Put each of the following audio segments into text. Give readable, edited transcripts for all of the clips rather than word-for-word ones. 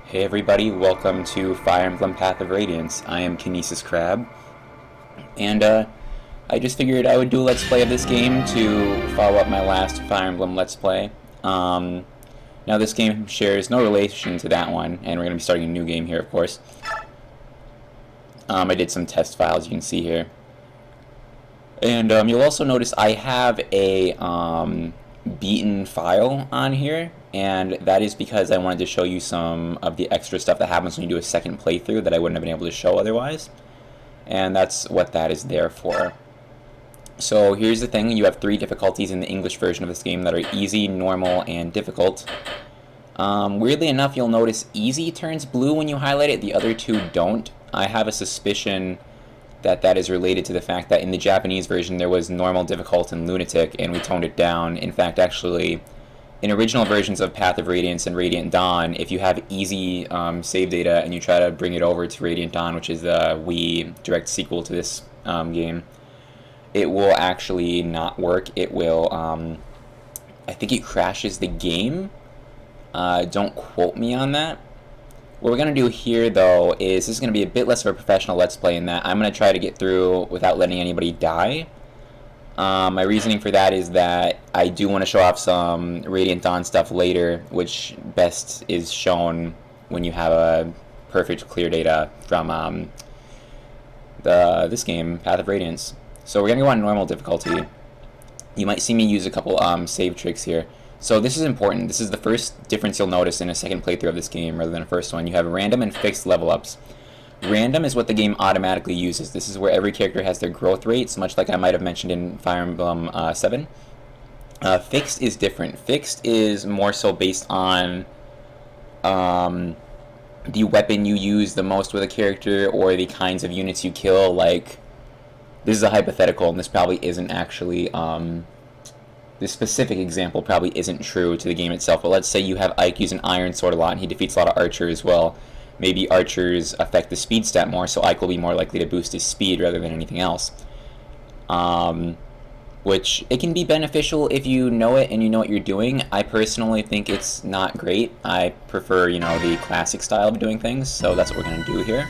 Hey everybody, welcome to Fire Emblem Path of Radiance. I am Kinesis Krab, and I just figured I would do a Let's Play of this game to follow up my last Fire Emblem Let's Play. Now this game shares no relation to that one, and we're going to be starting a new game here, of course. I did some test files, you can see here. And you'll also notice I have a beaten file on here, and that is because I wanted to show you some of the extra stuff that happens when you do a second playthrough that I wouldn't have been able to show otherwise. And that's what that is there for. So here's the thing, you have 3 difficulties in the English version of this game that are easy, normal, and difficult. Weirdly enough, you'll notice easy turns blue when you highlight it, the other 2 don't. I have a suspicion that that is related to the fact that in the Japanese version there was normal, difficult, and lunatic, and we toned it down. In fact, actually, in original versions of Path of Radiance and Radiant Dawn, if you have easy save data and you try to bring it over to Radiant Dawn, which is the Wii direct sequel to this game, it will actually not work. It will, I think it crashes the game. Don't quote me on that. What we're going to do here, though, is this is going to be a bit less of a professional Let's Play in that I'm going to try to get through without letting anybody die. My reasoning for that is that I do want to show off some Radiant Dawn stuff later, which best is shown when you have a perfect clear data from this game, Path of Radiance. So we're going to go on normal difficulty. You might see me use a couple save tricks here. So this is important. This is the first difference you'll notice in a second playthrough of this game rather than a first one. You have random and fixed level ups. Random is what the game automatically uses. This is where every character has their growth rates, much like I might have mentioned in Fire Emblem 7. Fixed is different. Fixed is more so based on the weapon you use the most with a character or the kinds of units you kill. Like, this is a hypothetical, and this probably isn't actually... this specific example probably isn't true to the game itself, but let's say you have Ike use an iron sword a lot, and he defeats a lot of archers. Well, maybe archers affect the speed stat more, so Ike will be more likely to boost his speed rather than anything else. Which, it can be beneficial if you know it and you know what you're doing. I personally think it's not great. I prefer, you know, the classic style of doing things, so that's what we're going to do here.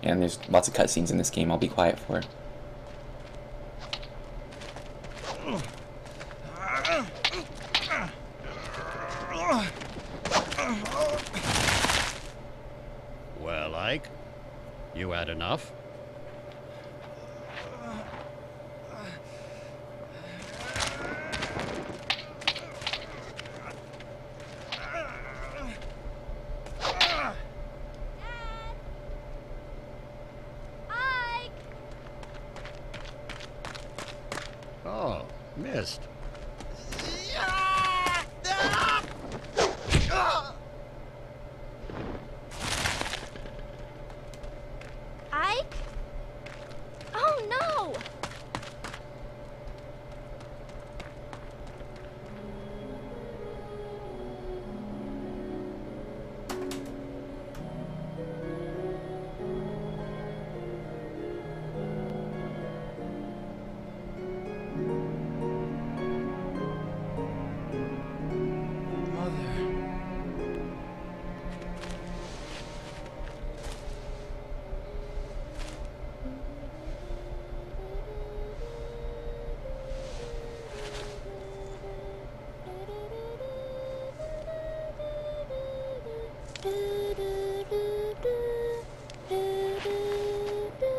And there's lots of cutscenes in this game I'll be quiet for. Well, Ike, you had enough? Oh, missed. Ike? Oh no!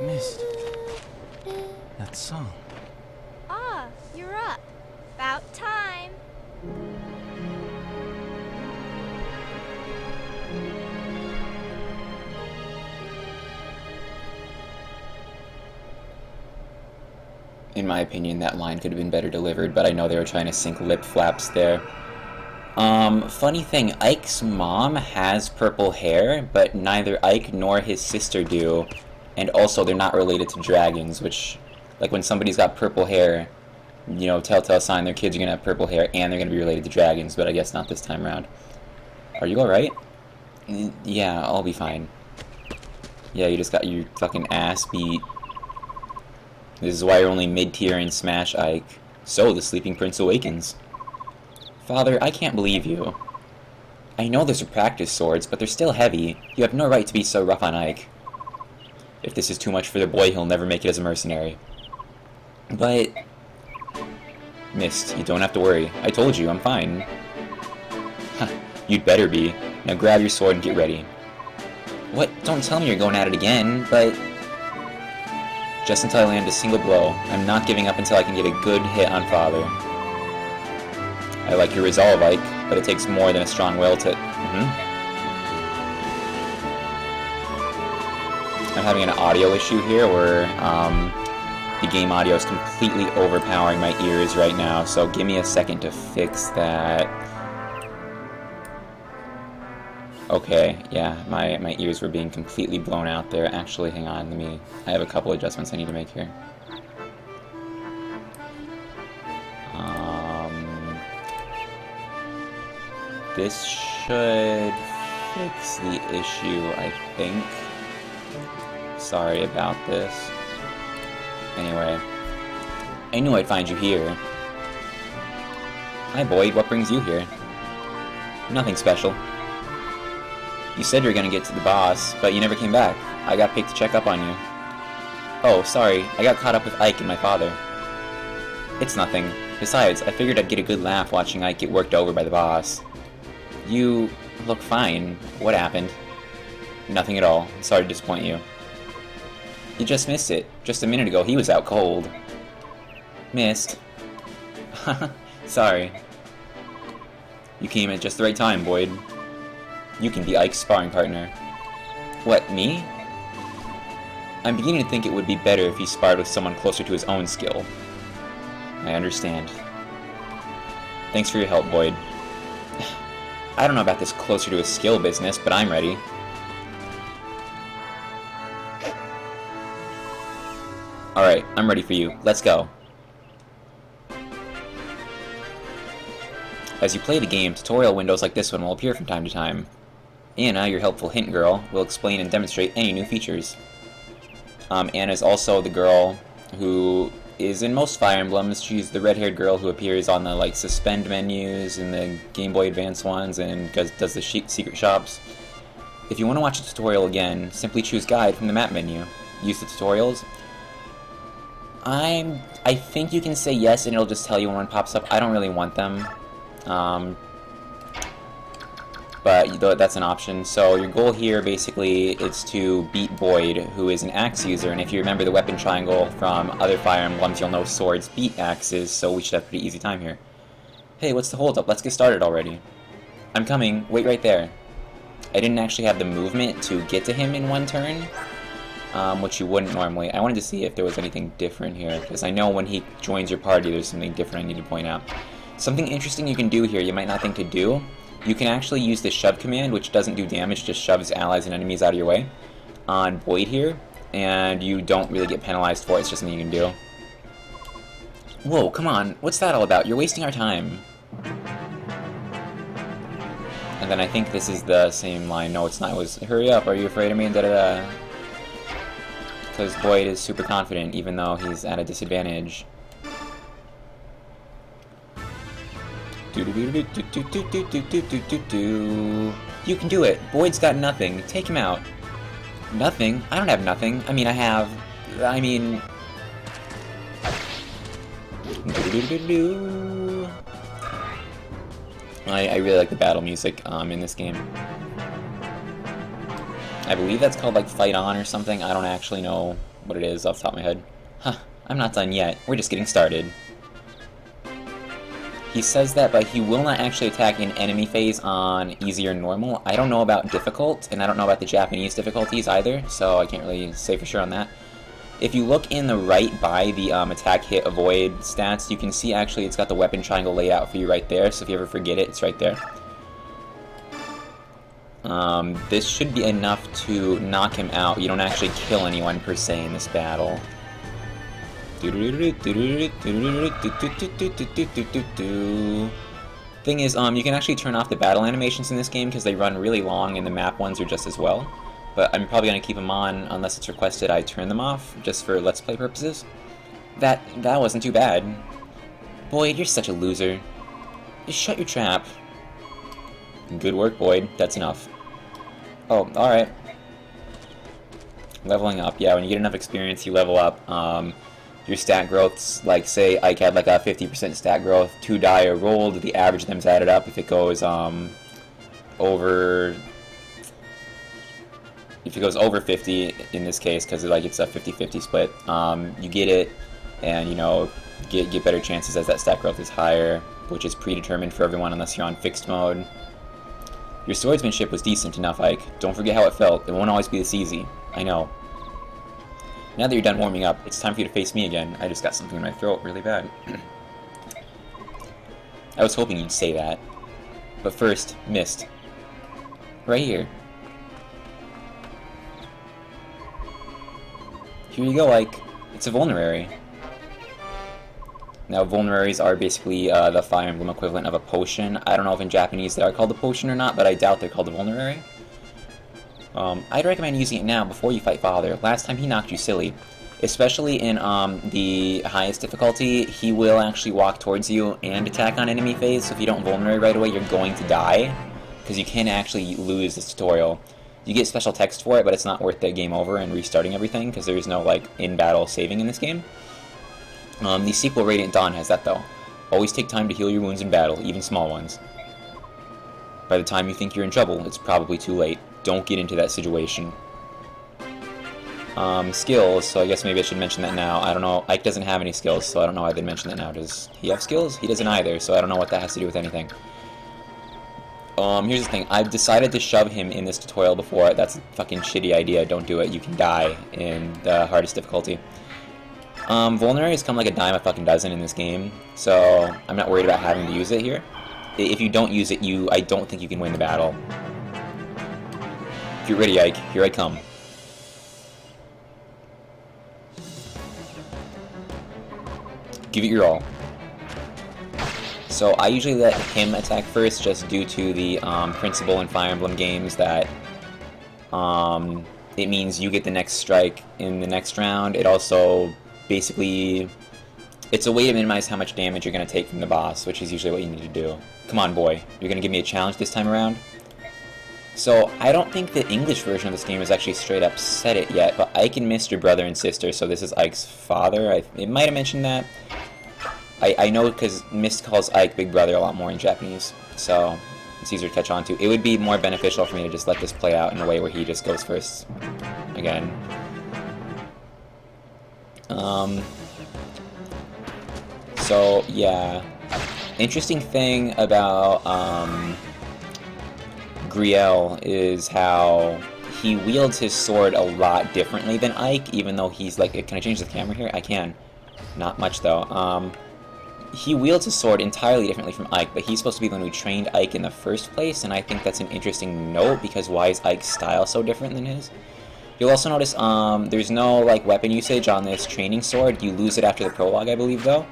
Missed that song. Ah, you're up. About time. In my opinion, that line could have been better delivered, but I know they were trying to sync lip flaps there. Funny thing, Ike's mom has purple hair, but neither Ike nor his sister do. And also, they're not related to dragons, which, like, when somebody's got purple hair, you know, telltale sign their kids are gonna have purple hair and they're gonna be related to dragons, but I guess not this time around. Are you alright? Yeah, I'll be fine. Yeah, you just got your fucking ass beat. This is why you're only mid-tier in Smash, Ike. So, the Sleeping Prince awakens. Father, I can't believe you. I know those are practice swords, but they're still heavy. You have no right to be so rough on Ike. If this is too much for the boy, he'll never make it as a mercenary. But... Mist, you don't have to worry. I told you, I'm fine. You'd better be. Now grab your sword and get ready. What? Don't tell me you're going at it again, but... Just until I land a single blow. I'm not giving up until I can get a good hit on Father. I like your resolve, Ike, but it takes more than a strong will to... I'm having an audio issue here where the game audio is completely overpowering my ears right now, so give me a second to fix that. Okay, yeah, my ears were being completely blown out there. Actually, hang on, I have a couple adjustments I need to make here. This should fix the issue, I think. Sorry about this. Anyway, I knew I'd find you here. Hi Boyd, what brings you here? Nothing special. You said you were gonna get to the boss, but you never came back. I got picked to check up on you. Oh, sorry, I got caught up with Ike and my father. It's nothing. Besides, I figured I'd get a good laugh watching Ike get worked over by the boss. You look fine. What happened? Nothing at all. Sorry to disappoint you. You just missed it. Just a minute ago, he was out cold. Missed. Sorry. You came at just the right time, Boyd. You can be Ike's sparring partner. What, me? I'm beginning to think it would be better if he sparred with someone closer to his own skill. I understand. Thanks for your help, Boyd. I don't know about this closer to a skill business, but I'm ready. Alright, I'm ready for you. Let's go. As you play the game, tutorial windows like this one will appear from time to time. Anna, your helpful hint girl, will explain and demonstrate any new features. Anna is also the girl who is in most Fire Emblems. She's the red-haired girl who appears on the suspend menus and the Game Boy Advance ones and does the secret shops. If you want to watch the tutorial again, simply choose Guide from the map menu. Use the tutorials. I think you can say yes and it'll just tell you when one pops up. I don't really want them. But that's an option. So your goal here basically is to beat Boyd, who is an axe user, and if you remember the weapon triangle from other Fire Emblems, you'll know swords beat axes, so we should have a pretty easy time here. Hey, what's the holdup? Let's get started already. I'm coming. Wait right there. I didn't actually have the movement to get to him in one turn, which you wouldn't normally. I wanted to see if there was anything different here, because I know when he joins your party there's something different I need to point out. Something interesting you can do here you might not think to do. You can actually use the shove command, which doesn't do damage, just shoves allies and enemies out of your way, on Boyd here, and you don't really get penalized for it. It's just something you can do. Whoa, come on. What's that all about? You're wasting our time. And then I think this is the same line. No, it's not. It was, hurry up, are you afraid of me? Da-da-da. Because Boyd is super confident, even though he's at a disadvantage. You can do it. Boyd's got nothing. Take him out. Nothing? I don't have nothing. I mean, I have... I mean... I really like the battle music in this game. I believe that's called, like, Fight On or something. I don't actually know what it is off the top of my head. Huh. I'm not done yet. We're just getting started. He says that, but he will not actually attack in enemy phase on easy or normal. I don't know about difficult, and I don't know about the Japanese difficulties either, so I can't really say for sure on that. If you look in the right by the attack, hit, avoid stats, you can see actually it's got the weapon triangle laid out for you right there, so if you ever forget it, it's right there. This should be enough to knock him out. You don't actually kill anyone per se in this battle. Thing is, you can actually turn off the battle animations in this game because they run really long and the map ones are just as well. But I'm probably going to keep them on unless it's requested I turn them off, just for Let's Play purposes. That wasn't too bad. Boyd, you're such a loser. Just shut your trap. Good work, Boyd. That's enough. Oh, alright. Leveling up. Yeah, when you get enough experience, you level up. Your stat growths, like, say Ike had like a 50% stat growth, 2 die are rolled, the average of them's added up. If it goes, over... If it goes over 50, in this case, because like it's a 50-50 split, you get it, and, you know, get better chances as that stat growth is higher, which is predetermined for everyone unless you're on fixed mode. Your swordsmanship was decent enough, Ike. Don't forget how it felt. It won't always be this easy. I know. Now that you're done warming up, it's time for you to face me again. I just got something in my throat really bad. I was hoping you'd say that. But first, Mist. Right here. Here you go, Ike. It's a vulnerary. Now, vulneraries are basically the Fire Emblem equivalent of a potion. I don't know if in Japanese they are called a potion or not, but I doubt they're called a vulnerary. I'd recommend using it now before you fight Father. Last time he knocked you silly. Especially in the highest difficulty, he will actually walk towards you and attack on enemy phase, so if you don't vulnerary right away, you're going to die. Because you can actually lose this tutorial. You get special text for it, but it's not worth the game over and restarting everything, because there's no, like, in-battle saving in this game. The sequel, Radiant Dawn, has that, though. Always take time to heal your wounds in battle, even small ones. By the time you think you're in trouble, it's probably too late. Don't get into that situation. Skills, so I guess maybe I should mention that now. I don't know, Ike doesn't have any skills, so I don't know why they'd mention that now. Does he have skills? He doesn't either, so I don't know what that has to do with anything. Here's the thing. I've decided to shove him in this tutorial before. That's a fucking shitty idea. Don't do it. You can die in the hardest difficulty. Vulneraries come like a dime a fucking dozen in this game, so I'm not worried about having to use it here. If you don't use it, I don't think you can win the battle. If you're ready, Ike, here I come. Give it your all. So I usually let him attack first, just due to the principle in Fire Emblem games that it means you get the next strike in the next round. It also basically, it's a way to minimize how much damage you're going to take from the boss, which is usually what you need to do. Come on, boy. You're going to give me a challenge this time around? So, I don't think the English version of this game has actually straight up said it yet, but Ike and Mist are brother and sister, so this is Ike's father. It might have mentioned that. I know because Mist calls Ike Big Brother a lot more in Japanese, so it's easier to catch on to. It would be more beneficial for me to just let this play out in a way where he just goes first again. So, yeah. Interesting thing about, Griel is how he wields his sword a lot differently than Ike, even though he's like... Can I change the camera here? I can. Not much, though. He wields his sword entirely differently from Ike, but he's supposed to be the one who trained Ike in the first place, and I think that's an interesting note, because why is Ike's style so different than his? You'll also notice there's no like weapon usage on this training sword. You lose it after the prologue, I believe, though.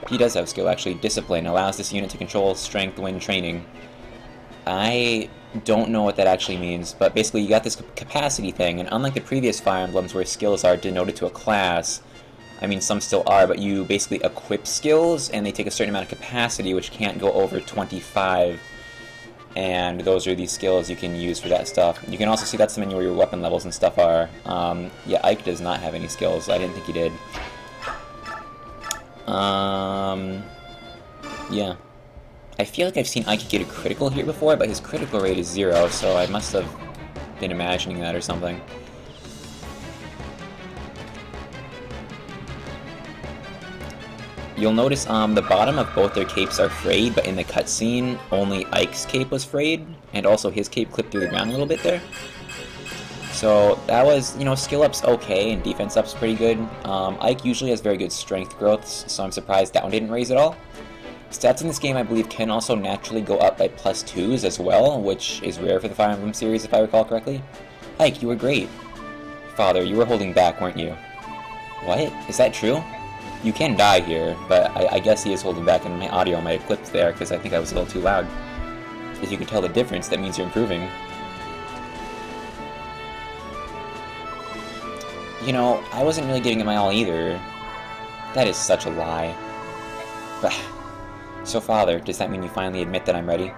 He does have skill, actually. Discipline allows this unit to control strength when training. I don't know what that actually means, but basically you got this capacity thing, and unlike the previous Fire Emblems where skills are denoted to a class, I mean, some still are, but you basically equip skills, and they take a certain amount of capacity, which can't go over 25, and those are these skills you can use for that stuff. You can also see that's the menu where your weapon levels and stuff are. Yeah, Ike does not have any skills. I didn't think he did. Yeah. I feel like I've seen Ike get a critical here before, but his critical rate is 0, so I must have been imagining that or something. You'll notice the bottom of both their capes are frayed, but in the cutscene, only Ike's cape was frayed, and also his cape clipped through the ground a little bit there. So that was, you know, skill up's okay, and defense up's pretty good. Ike usually has very good strength growths, so I'm surprised that one didn't raise at all. Stats in this game, I believe, can also naturally go up by +2s as well, which is rare for the Fire Emblem series, if I recall correctly. Ike, you were great. Father, you were holding back, weren't you? What? Is that true? You can die here, but I guess he is holding back, and my audio might have clipped there, because I think I was a little too loud. If you can tell the difference, that means you're improving. You know, I wasn't really giving it my all either. That is such a lie. But So, Father, does that mean you finally admit that I'm ready?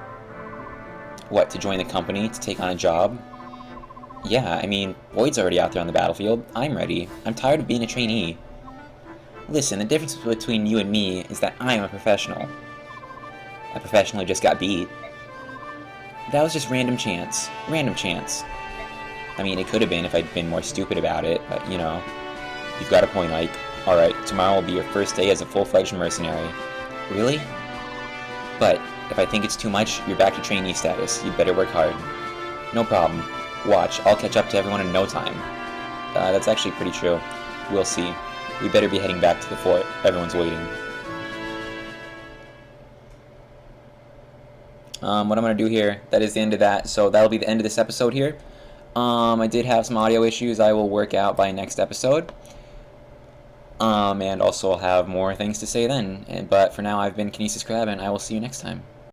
What, to join the company, to take on a job? Yeah, I mean, Boyd's already out there on the battlefield. I'm ready. I'm tired of being a trainee. Listen, the difference between you and me is that I'm a professional. A professional who just got beat. That was just random chance. Random chance. I mean, it could have been if I'd been more stupid about it, but, you know. You've got a point, Ike. Alright, tomorrow will be your first day as a full-fledged mercenary. Really? But, if I think it's too much, you're back to trainee status. You'd better work hard. No problem. Watch, I'll catch up to everyone in no time. That's actually pretty true. We'll see. We better be heading back to the fort. Everyone's waiting. What I'm going to do here, that is the end of that. So that'll be the end of this episode here. I did have some audio issues I will work out by next episode. And also I'll have more things to say then. But for now, I've been Kinesis Krab, and I will see you next time.